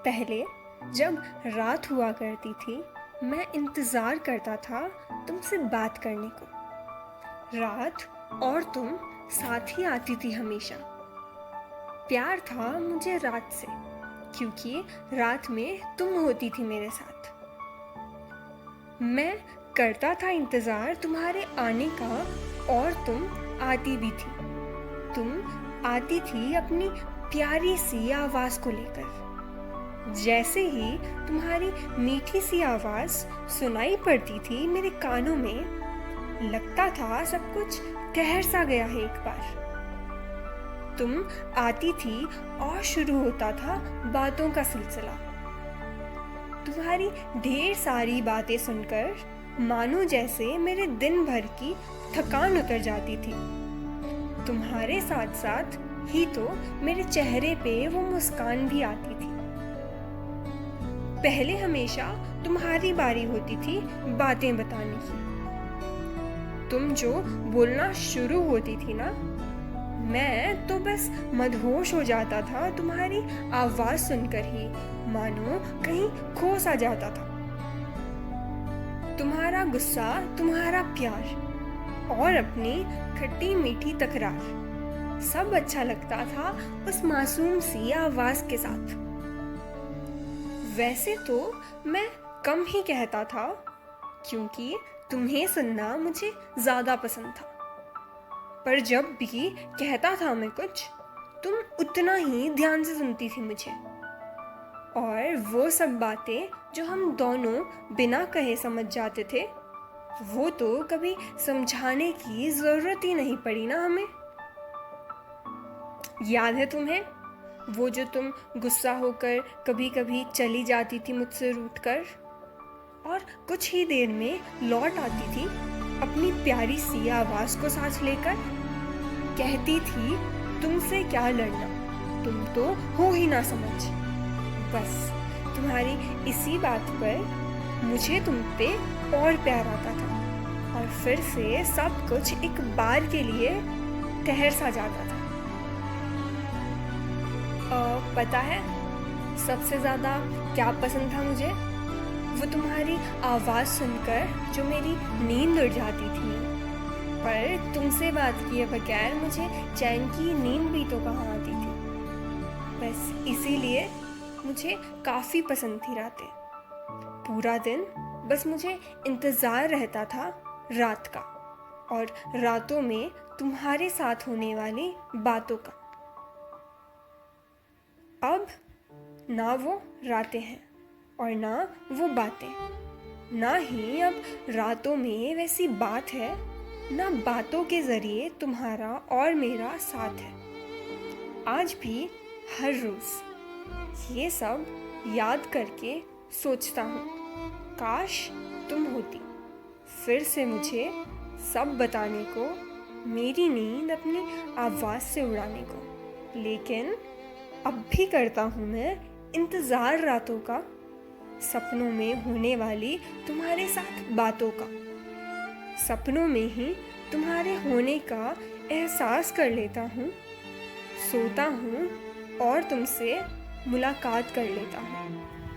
पहले जब रात हुआ करती थी, मैं इंतज़ार करता था तुमसे बात करने को। रात और तुम साथ ही आती थी हमेशा। प्यार था मुझे रात से, क्योंकि रात में तुम होती थी मेरे साथ। मैं करता था इंतज़ार तुम्हारे आने का, और तुम आती भी थी। तुम आती थी अपनी प्यारी सी आवाज़ को लेकर। जैसे ही तुम्हारी मीठी सी आवाज़ सुनाई पड़ती थी मेरे कानों में, लगता था सब कुछ ठहर सा गया है एक बार। तुम आती थी और शुरू होता था बातों का सिलसिला। तुम्हारी ढेर सारी बातें सुनकर मानो जैसे मेरे दिन भर की थकान उतर जाती थी। तुम्हारे साथ साथ ही तो मेरे चेहरे पे वो मुस्कान भी आती थी। पहले हमेशा तुम्हारी बारी होती थी बातें बताने की। तुम जो बोलना शुरू होती थी ना, मैं तो बस मदहोश हो जाता था तुम्हारी आवाज़ सुनकर ही, मानो कहीं खो सा जाता था। तुम्हारा गुस्सा, तुम्हारा प्यार और अपनी खट्टी मीठी तकरार, सब अच्छा लगता था उस मासूम सी आवाज़ के साथ। वैसे तो मैं कम ही कहता था, क्योंकि तुम्हें सुनना मुझे ज़्यादा पसंद था। पर जब भी कहता था मैं कुछ, तुम उतना ही ध्यान से सुनती थी मुझे। और वो सब बातें जो हम दोनों बिना कहे समझ जाते थे, वो तो कभी समझाने की ज़रूरत ही नहीं पड़ी ना हमें। याद है तुम्हें वो जो तुम गुस्सा होकर कभी कभी चली जाती थी मुझसे रूठकर, और कुछ ही देर में लौट आती थी अपनी प्यारी सी आवाज़ को साथ लेकर। कहती थी, तुमसे क्या लड़ना, तुम तो हो ही ना समझ। बस तुम्हारी इसी बात पर मुझे तुम पे और प्यार आता था, और फिर से सब कुछ एक बार के लिए ठहर सा जाता था। पता है सबसे ज़्यादा क्या पसंद था मुझे? वो तुम्हारी आवाज़ सुनकर जो मेरी नींद उड़ जाती थी। पर तुमसे बात किए बगैर मुझे चैन की नींद भी तो कहाँ आती थी। बस इसीलिए मुझे काफ़ी पसंद थी रातें। पूरा दिन बस मुझे इंतज़ार रहता था रात का, और रातों में तुम्हारे साथ होने वाली बातों का। अब ना वो रातें हैं और ना वो बातें, ना ही अब रातों में वैसी बात है, ना बातों के ज़रिए तुम्हारा और मेरा साथ है। आज भी हर रोज़ ये सब याद करके सोचता हूँ, काश तुम होती फिर से मुझे सब बताने को, मेरी नींद अपनी आवाज़ से उड़ाने को। लेकिन अब भी करता हूँ मैं इंतज़ार रातों का, सपनों में होने वाली तुम्हारे साथ बातों का। सपनों में ही तुम्हारे होने का एहसास कर लेता हूँ, सोता हूँ और तुमसे मुलाकात कर लेता हूँ।